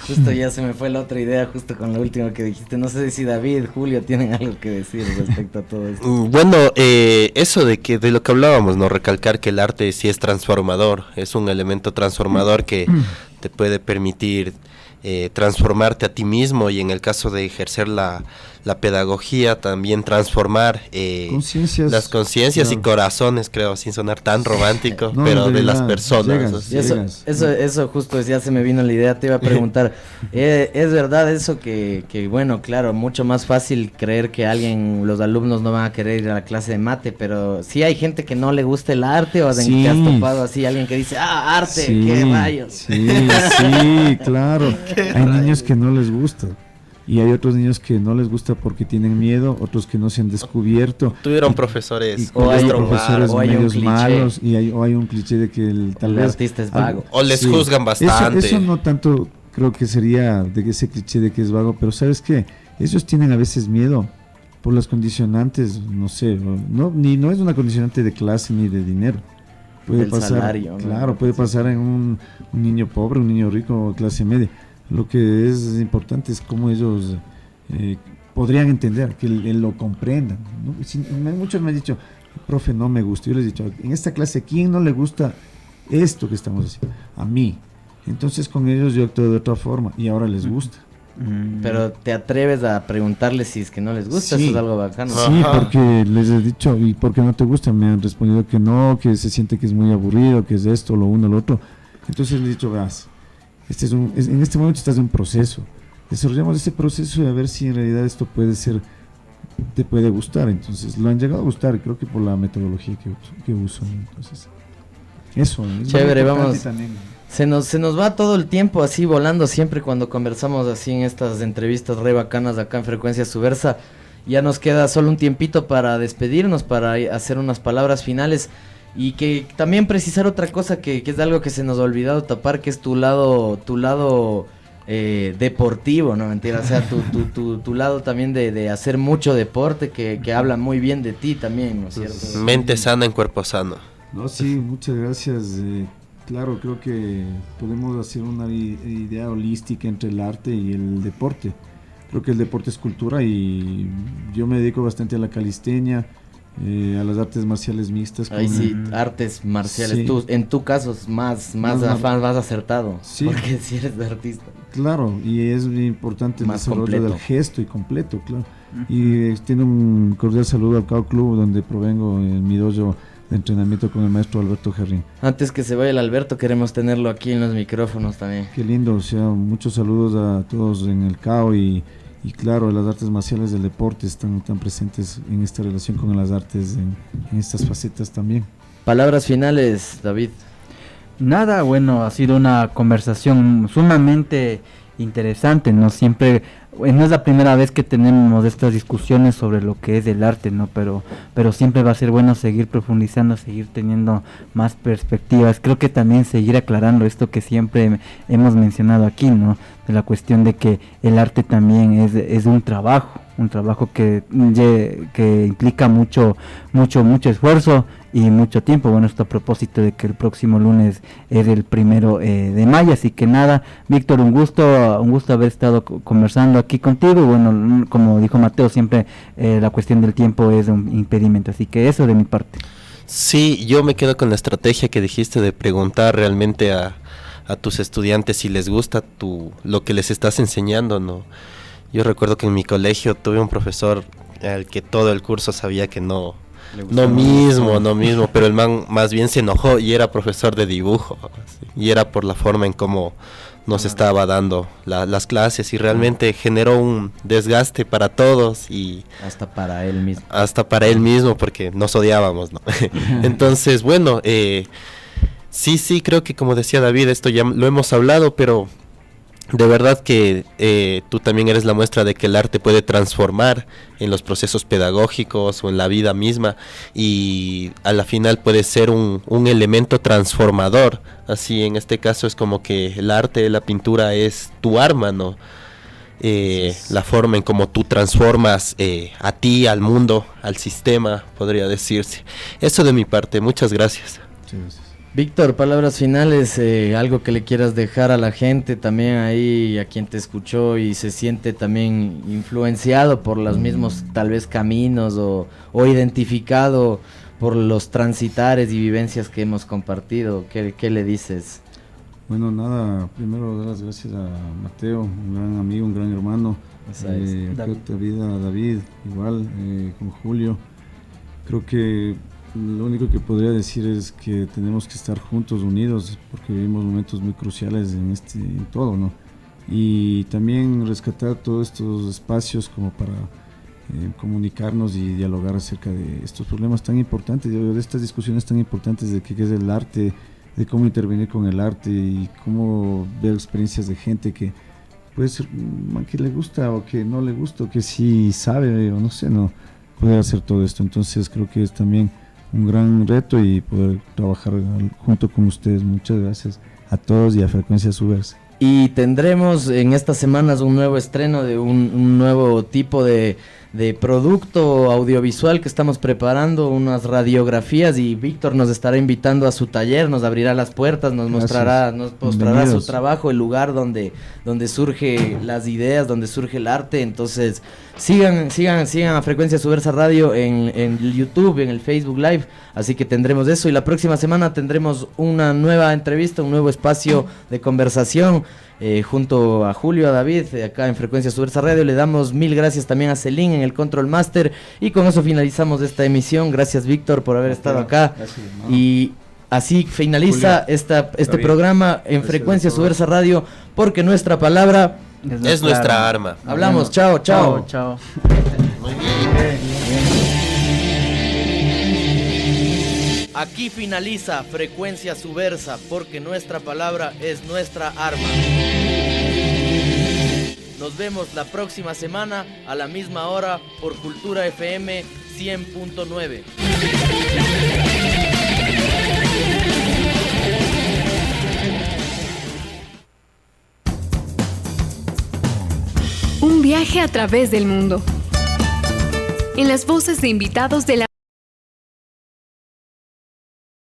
justo ya se me fue la otra idea justo con lo último que dijiste. No sé si David, Julio tienen algo que decir respecto a todo esto. Bueno, eso de lo que hablábamos, ¿no? Recalcar que el arte sí es transformador, es un elemento transformador que te puede permitir transformarte a ti mismo, y en el caso de ejercer la pedagogía también transformar las conciencias y corazones, creo, sin sonar tan romántico, pero de las personas. Eso justo ya se me vino la idea, te iba a preguntar, ¿es verdad eso que bueno, claro, mucho más fácil creer que los alumnos no van a querer ir a la clase de mate, pero sí hay gente que no le gusta el arte, o que has topado así alguien que dice, arte, qué rayos? Sí, claro. Hay niños que no les gusta y hay otros niños que no les gusta porque tienen miedo, otros que no se han descubierto. Tuvieron profesores medios malos y hay un cliché de que el artista es vago. O les juzgan bastante. Eso no tanto creo que sería de ese cliché de que es vago, pero ¿sabes qué? Ellos tienen a veces miedo por las condicionantes, no sé, no es una condicionante de clase ni de dinero. Puede pasar, salario, claro, ¿no? Puede pasar en un niño pobre, un niño rico, clase media. Lo que es importante es cómo ellos podrían entender, que lo comprendan, ¿no? Muchos me han dicho, profe, no me gusta. Yo les he dicho, en esta clase, ¿quién no le gusta esto que estamos haciendo? A mí. Entonces con ellos yo actúo de otra forma y ahora les gusta. Pero te atreves a preguntarles si es que no les gusta, eso es algo bacano. Sí, porque les he dicho, ¿y por qué no te gusta? Me han respondido que no, que se siente que es muy aburrido, que es esto, lo uno, lo otro. Entonces les he dicho, verás, en este momento estás en un proceso, desarrollamos ese proceso y a ver si en realidad esto te puede gustar. Entonces lo han llegado a gustar, creo que por la metodología que uso. Entonces eso es chévere. Vamos, se nos va todo el tiempo así volando siempre cuando conversamos así en estas entrevistas re bacanas acá en Frecuencia Subversa. Ya nos queda solo un tiempito para despedirnos, para hacer unas palabras finales. Y que también precisar otra cosa que es algo que se nos ha olvidado tapar, que es tu lado deportivo, no mentira, o sea, tu lado también de hacer mucho deporte, que habla muy bien de ti también, ¿no es cierto? Mente sana en cuerpo sano. No, sí, muchas gracias. Claro, creo que podemos hacer una idea holística entre el arte y el deporte. Creo que el deporte es cultura y yo me dedico bastante a la calistenia. a las artes marciales mixtas. Ahí sí, artes marciales. Sí. Tú, en tu caso es más acertado. Sí. Porque si eres artista. Claro, y es muy importante el Más desarrollo completo. del gesto y completo, claro. Y tiene un cordial saludo al Cao Club, donde provengo en mi dojo de entrenamiento con el maestro Alberto Gerrín. Antes que se vaya el Alberto, queremos tenerlo aquí en los micrófonos también. Qué lindo, o sea, muchos saludos a todos en el Cao y claro, las artes marciales del deporte están tan presentes en esta relación con las artes, en estas facetas también. Palabras finales, David. Nada, bueno, ha sido una conversación sumamente interesante, ¿no? Siempre, no es la primera vez que tenemos estas discusiones sobre lo que es el arte, ¿no? Pero siempre va a ser bueno seguir profundizando, seguir teniendo más perspectivas. Creo que también seguir aclarando esto que siempre hemos mencionado aquí, ¿no? De la cuestión de que el arte también es un trabajo que implica mucho esfuerzo y mucho tiempo. Bueno, esto a propósito de que el próximo lunes es el 1 de mayo, así que nada, Víctor, un gusto haber estado conversando aquí contigo. Y bueno, como dijo Mateo, siempre la cuestión del tiempo es un impedimento, así que eso de mi parte. Sí, yo me quedo con la estrategia que dijiste de preguntar realmente a tus estudiantes si les gusta lo que les estás enseñando, ¿no? Yo recuerdo que en mi colegio tuve un profesor al que todo el curso sabía que no mismo, pero el man más bien se enojó y era profesor de dibujo, ¿sí? Y era por la forma en cómo nos estaba dando las clases y realmente generó un desgaste para todos y hasta para él mismo porque nos odiábamos, ¿no? Entonces, bueno, sí, creo que como decía David, esto ya lo hemos hablado, pero de verdad que tú también eres la muestra de que el arte puede transformar en los procesos pedagógicos o en la vida misma y a la final puede ser un elemento transformador. Así en este caso es como que el arte, la pintura es tu arma, ¿no? La forma en cómo tú transformas a ti, al mundo, al sistema, podría decirse. Eso de mi parte, muchas gracias. Muchas gracias. Víctor, palabras finales, algo que le quieras dejar a la gente también ahí, a quien te escuchó y se siente también influenciado por los mismos tal vez caminos o identificado por los transitares y vivencias que hemos compartido. ¿Qué le dices? Bueno, nada, primero dar las gracias a Mateo, un gran amigo, un gran hermano, David, igual, con Julio. Creo que lo único que podría decir es que tenemos que estar juntos, unidos, porque vivimos momentos muy cruciales en todo, ¿no? Y también rescatar todos estos espacios como para comunicarnos y dialogar acerca de estos problemas tan importantes, de estas discusiones tan importantes de qué es el arte, de cómo intervenir con el arte y cómo ver experiencias de gente que puede ser que le gusta o que no le gusta, o que sí sabe o no sé, no poder hacer todo esto. Entonces creo que es también un gran reto y poder trabajar junto con ustedes. Muchas gracias a todos y a Frecuencia Subversa. Y tendremos en estas semanas un nuevo estreno de un nuevo tipo de producto audiovisual que estamos preparando, unas radiografías, y Víctor nos estará invitando a su taller, nos abrirá las puertas, nos mostrará su trabajo, el lugar donde surgen las ideas, donde surge el arte. Entonces sigan a Frecuencia Subversa Radio en YouTube, en el Facebook Live, así que tendremos eso, y la próxima semana tendremos una nueva entrevista, un nuevo espacio de conversación junto a Julio, a David, acá en Frecuencia Subversa Radio. Le damos mil gracias también a Celín en el Control Master, y con eso finalizamos esta emisión. Gracias, Víctor, por haber estado acá. Gracias, y así finaliza este programa en Frecuencia Subversa Radio, porque nuestra palabra es nuestra arma. Hablamos, chao. Muy bien. Aquí finaliza Frecuencia Subversa, porque nuestra palabra es nuestra arma. Nos vemos la próxima semana a la misma hora por Cultura FM 100.9. Un viaje a través del mundo. En las voces de invitados de la